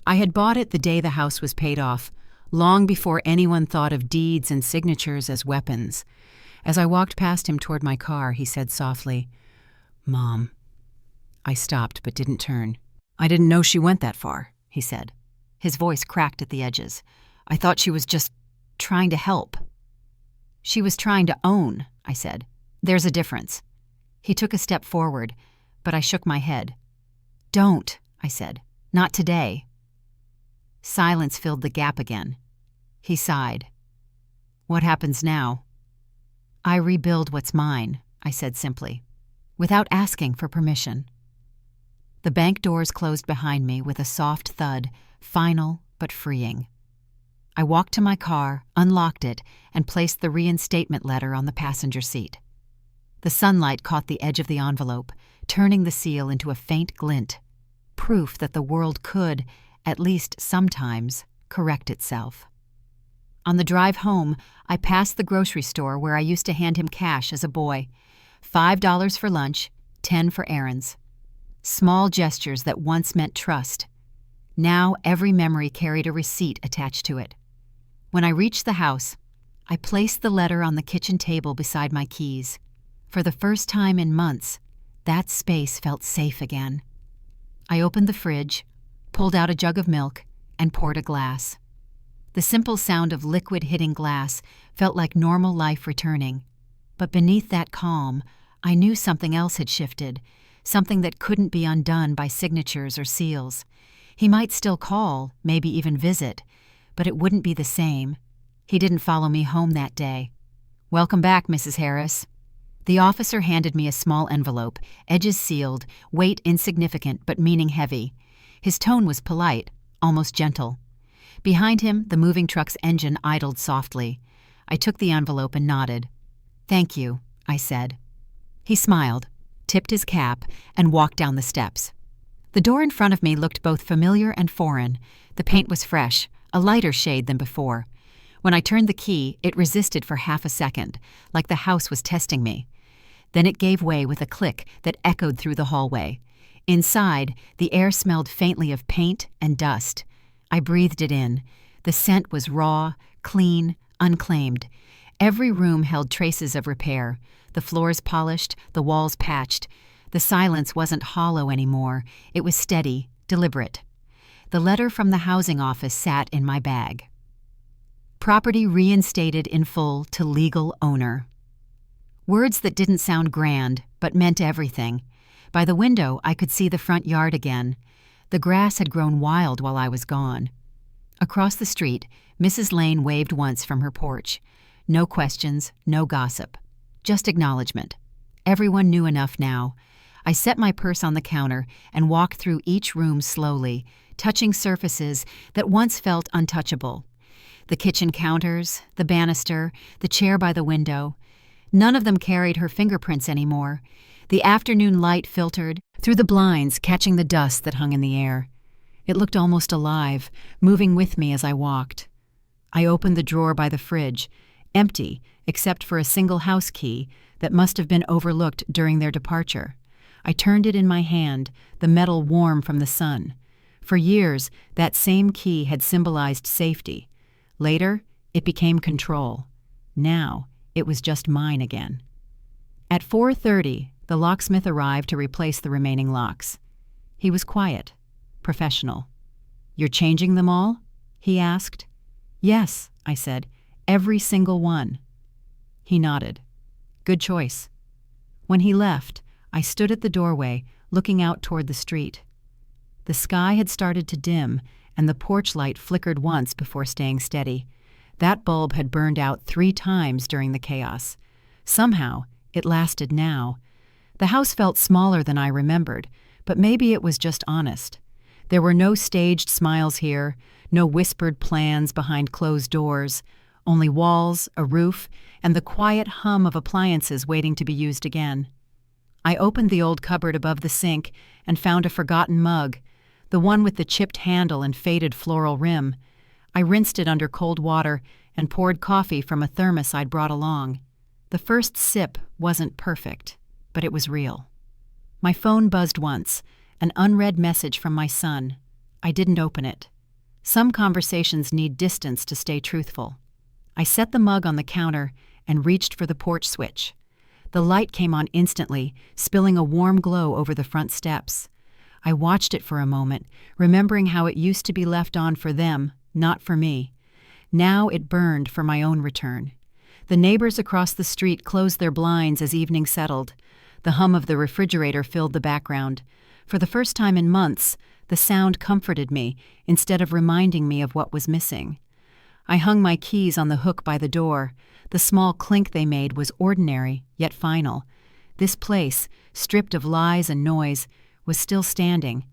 I had bought it the day the house was paid off, long before anyone thought of deeds and signatures as weapons. As I walked past him toward my car, he said softly, "Mom." I stopped but didn't turn. "I didn't know she went that far," he said. His voice cracked at the edges. "I thought she was just trying to help." "She was trying to own," I said. "There's a difference." He took a step forward, but I shook my head. "Don't," I said. "Not today." Silence filled the gap again. He sighed. "What happens now?" "I rebuild what's mine," I said simply, without asking for permission. The bank doors closed behind me with a soft thud, final but freeing. I walked to my car, unlocked it, and placed the reinstatement letter on the passenger seat. The sunlight caught the edge of the envelope, turning the seal into a faint glint, proof that the world could, at least sometimes, correct itself. On the drive home, I passed the grocery store where I used to hand him cash as a boy. $5 for lunch, 10 for errands. Small gestures that once meant trust. Now every memory carried a receipt attached to it. When I reached the house, I placed the letter on the kitchen table beside my keys. For the first time in months, that space felt safe again. I opened the fridge, pulled out a jug of milk, and poured a glass. The simple sound of liquid hitting glass felt like normal life returning. But beneath that calm, I knew something else had shifted, something that couldn't be undone by signatures or seals. He might still call, maybe even visit, but it wouldn't be the same. He didn't follow me home that day. "Welcome back, Mrs. Harris." The officer handed me a small envelope, edges sealed, weight insignificant but meaning heavy. His tone was polite, almost gentle. Behind him, the moving truck's engine idled softly. I took the envelope and nodded. "Thank you," I said. He smiled, tipped his cap, and walked down the steps. The door in front of me looked both familiar and foreign. The paint was fresh, a lighter shade than before. When I turned the key, it resisted for half a second, like the house was testing me. Then it gave way with a click that echoed through the hallway. Inside, the air smelled faintly of paint and dust. I breathed it in. The scent was raw, clean, unclaimed. Every room held traces of repair. The floors polished, the walls patched. The silence wasn't hollow anymore. It was steady, deliberate. The letter from the housing office sat in my bag. Property reinstated in full to legal owner. Words that didn't sound grand, but meant everything. By the window, I could see the front yard again. The grass had grown wild while I was gone. Across the street, Mrs. Lane waved once from her porch. No questions, no gossip. Just acknowledgement. Everyone knew enough now. I set my purse on the counter and walked through each room slowly, touching surfaces that once felt untouchable. The kitchen counters, the banister, the chair by the window. None of them carried her fingerprints anymore. The afternoon light filtered through the blinds, catching the dust that hung in the air. It looked almost alive, moving with me as I walked. I opened the drawer by the fridge, empty except for a single house key that must have been overlooked during their departure. I turned it in my hand, the metal warm from the sun. For years, that same key had symbolized safety. Later, it became control. Now, it was just mine again. At 4:30, the locksmith arrived to replace the remaining locks. He was quiet, professional. "You're changing them all?" he asked. "Yes," I said, "every single one." He nodded. "Good choice." When he left, I stood at the doorway, looking out toward the street. The sky had started to dim, and the porch light flickered once before staying steady. That bulb had burned out 3 times during the chaos. Somehow, it lasted now. The house felt smaller than I remembered, but maybe it was just honest. There were no staged smiles here, no whispered plans behind closed doors, only walls, a roof, and the quiet hum of appliances waiting to be used again. I opened the old cupboard above the sink and found a forgotten mug, the one with the chipped handle and faded floral rim. I rinsed it under cold water and poured coffee from a thermos I'd brought along. The first sip wasn't perfect, but it was real. My phone buzzed once, an unread message from my son. I didn't open it. Some conversations need distance to stay truthful. I set the mug on the counter and reached for the porch switch. The light came on instantly, spilling a warm glow over the front steps. I watched it for a moment, remembering how it used to be left on for them, not for me. Now it burned for my own return. The neighbors across the street closed their blinds as evening settled. The hum of the refrigerator filled the background. For the first time in months, the sound comforted me instead of reminding me of what was missing. I hung my keys on the hook by the door. The small clink they made was ordinary, yet final. This place, stripped of lies and noise, was still standing,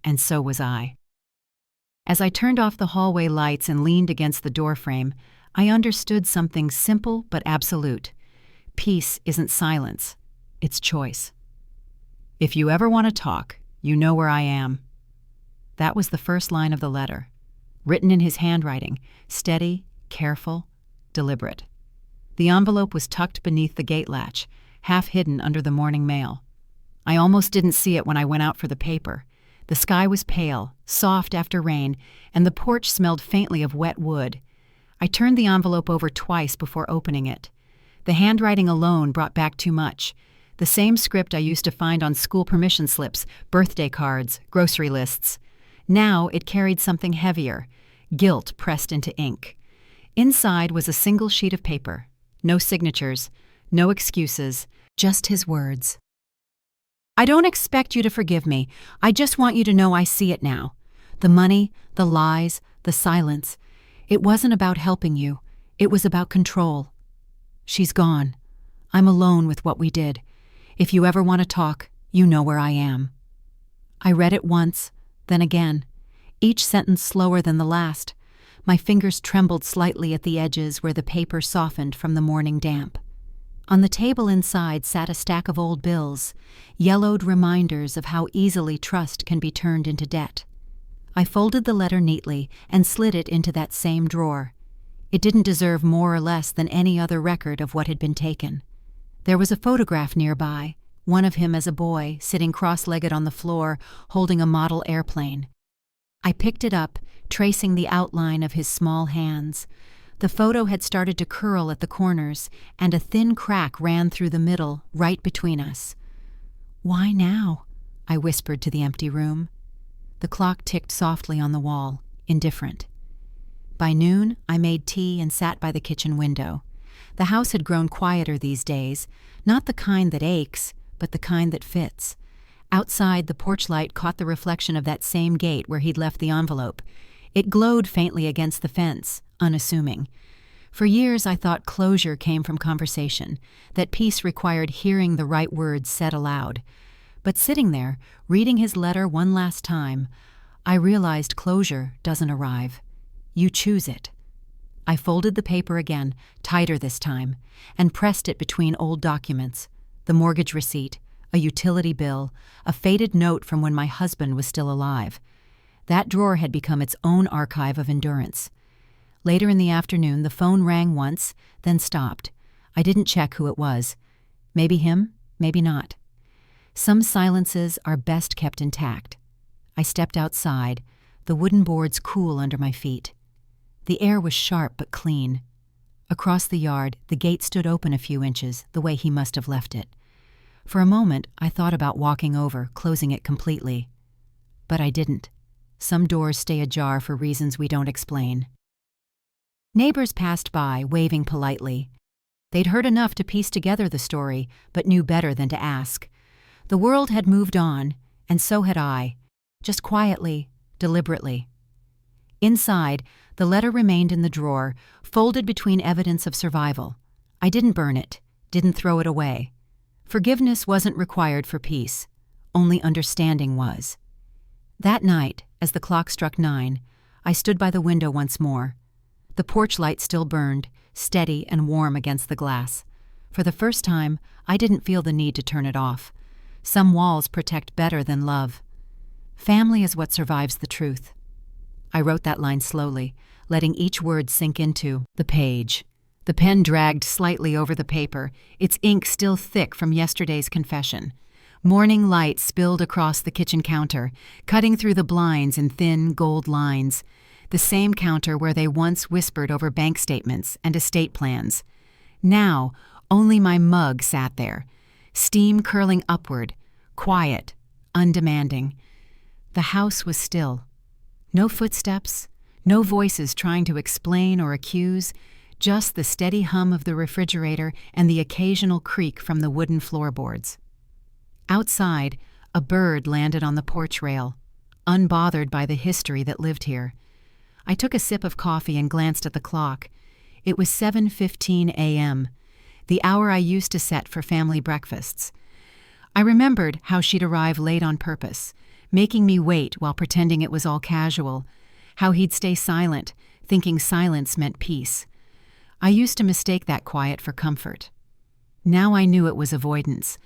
and so was I. As I turned off the hallway lights and leaned against the doorframe, I understood something simple but absolute. Peace isn't silence, it's choice. If you ever want to talk, you know where I am. That was the first line of the letter, written in his handwriting, steady, careful, deliberate. The envelope was tucked beneath the gate latch, half hidden under the morning mail. I almost didn't see it when I went out for the paper. The sky was pale, soft after rain, and the porch smelled faintly of wet wood. I turned the envelope over twice before opening it. The handwriting alone brought back too much. The same script I used to find on school permission slips, birthday cards, grocery lists. Now it carried something heavier, guilt pressed into ink. Inside was a single sheet of paper. No signatures, no excuses, just his words. "I don't expect you to forgive me. I just want you to know I see it now. The money, the lies, the silence. It wasn't about helping you. It was about control. She's gone. I'm alone with what we did. If you ever want to talk, you know where I am. I read it once, then again, each sentence slower than the last. My fingers trembled slightly at the edges where the paper softened from the morning damp. On the table inside sat a stack of old bills, yellowed reminders of how easily trust can be turned into debt. I folded the letter neatly and slid it into that same drawer. It didn't deserve more or less than any other record of what had been taken. There was a photograph nearby, one of him as a boy, sitting cross-legged on the floor, holding a model airplane. I picked it up, tracing the outline of his small hands. The photo had started to curl at the corners, and a thin crack ran through the middle, right between us. "Why now?" I whispered to the empty room. The clock ticked softly on the wall, indifferent. By noon, I made tea and sat by the kitchen window. The house had grown quieter these days, not the kind that aches, but the kind that fits. Outside, the porch light caught the reflection of that same gate where he'd left the envelope. It glowed faintly against the fence, unassuming. For years I thought closure came from conversation, that peace required hearing the right words said aloud. But sitting there, reading his letter one last time, I realized closure doesn't arrive. You choose it. I folded the paper again, tighter this time, and pressed it between old documents, the mortgage receipt, a utility bill, a faded note from when my husband was still alive. That drawer had become its own archive of endurance. Later in the afternoon, the phone rang once, then stopped. I didn't check who it was. Maybe him, maybe not. Some silences are best kept intact. I stepped outside, the wooden boards cool under my feet. The air was sharp but clean. Across the yard, the gate stood open a few inches, the way he must have left it. For a moment, I thought about walking over, closing it completely. But I didn't. Some doors stay ajar for reasons we don't explain. Neighbors passed by, waving politely. They'd heard enough to piece together the story, but knew better than to ask. The world had moved on, and so had I, just quietly, deliberately. Inside, the letter remained in the drawer, folded between evidence of survival. I didn't burn it, didn't throw it away. Forgiveness wasn't required for peace. Only understanding was. That night, as the clock struck 9, I stood by the window once more. The porch light still burned, steady and warm against the glass. For the first time, I didn't feel the need to turn it off. Some walls protect better than love. Family is what survives the truth. I wrote that line slowly, letting each word sink into the page. The pen dragged slightly over the paper, its ink still thick from yesterday's confession. Morning light spilled across the kitchen counter, cutting through the blinds in thin gold lines. The same counter where they once whispered over bank statements and estate plans. Now, only my mug sat there, steam curling upward, quiet, undemanding. The house was still. No footsteps, no voices trying to explain or accuse, just the steady hum of the refrigerator and the occasional creak from the wooden floorboards. Outside, a bird landed on the porch rail, unbothered by the history that lived here. I took a sip of coffee and glanced at the clock. It was 7:15 a.m., the hour I used to set for family breakfasts. I remembered how she'd arrive late on purpose, making me wait while pretending it was all casual, how he'd stay silent, thinking silence meant peace. I used to mistake that quiet for comfort. Now I knew it was avoidance.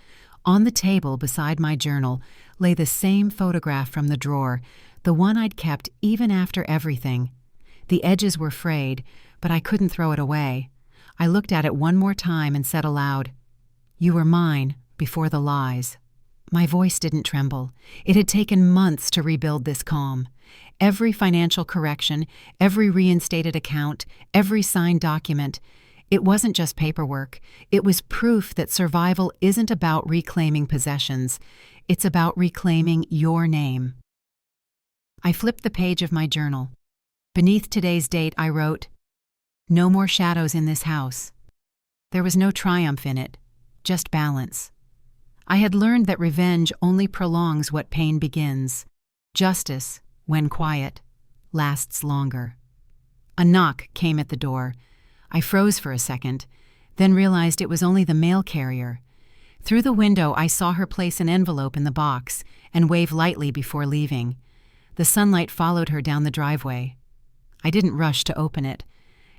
On the table beside my journal lay the same photograph from the drawer, the one I'd kept even after everything. The edges were frayed, but I couldn't throw it away. I looked at it one more time and said aloud, "You were mine before the lies." My voice didn't tremble. It had taken months to rebuild this calm. Every financial correction, every reinstated account, every signed document. It wasn't just paperwork. It was proof that survival isn't about reclaiming possessions. It's about reclaiming your name. I flipped the page of my journal. Beneath today's date, I wrote, "No more shadows in this house." There was no triumph in it, just balance. I had learned that revenge only prolongs what pain begins. Justice, when quiet, lasts longer. A knock came at the door. I froze for a second, then realized it was only the mail carrier. Through the window, I saw her place an envelope in the box and wave lightly before leaving. The sunlight followed her down the driveway. I didn't rush to open it.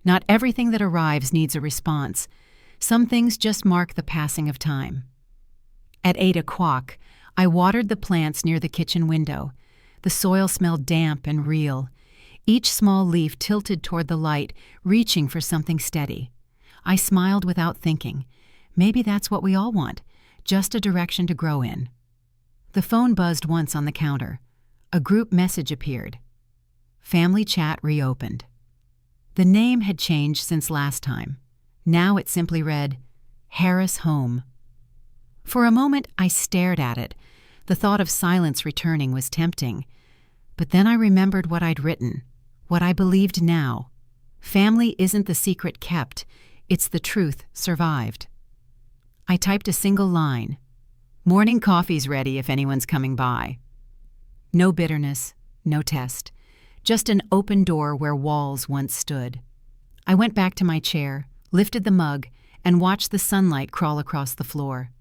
Not everything that arrives needs a response. Some things just mark the passing of time. At 8 o'clock, I watered the plants near the kitchen window. The soil smelled damp and real. Each small leaf tilted toward the light, reaching for something steady. I smiled without thinking. Maybe that's what we all want, just a direction to grow in. The phone buzzed once on the counter. A group message appeared. Family chat reopened. The name had changed since last time. Now it simply read, Harris Home. For a moment, I stared at it. The thought of silence returning was tempting. But then I remembered what I'd written, what I believed now. Family isn't the secret kept, it's the truth survived. I typed a single line. Morning coffee's ready if anyone's coming by. No bitterness, no test. Just an open door where walls once stood. I went back to my chair, lifted the mug, and watched the sunlight crawl across the floor.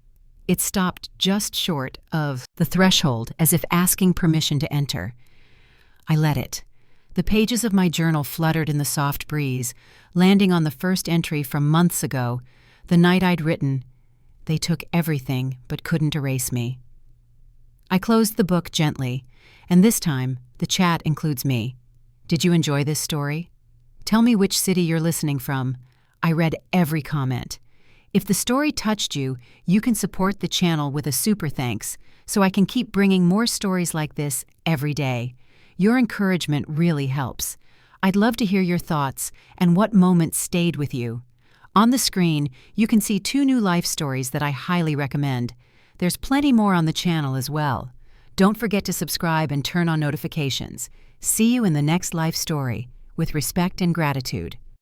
It stopped just short of the threshold, as if asking permission to enter. I let it. The pages of my journal fluttered in the soft breeze, landing on the first entry from months ago, the night I'd written, "They took everything but couldn't erase me." I closed the book gently, and this time, the chat includes me. Did you enjoy this story? Tell me which city you're listening from. I read every comment. If the story touched you, you can support the channel with a super thanks, so I can keep bringing more stories like this every day. Your encouragement really helps. I'd love to hear your thoughts and what moments stayed with you. On the screen, you can see 2 new life stories that I highly recommend. There's plenty more on the channel as well. Don't forget to subscribe and turn on notifications. See you in the next life story. With respect and gratitude.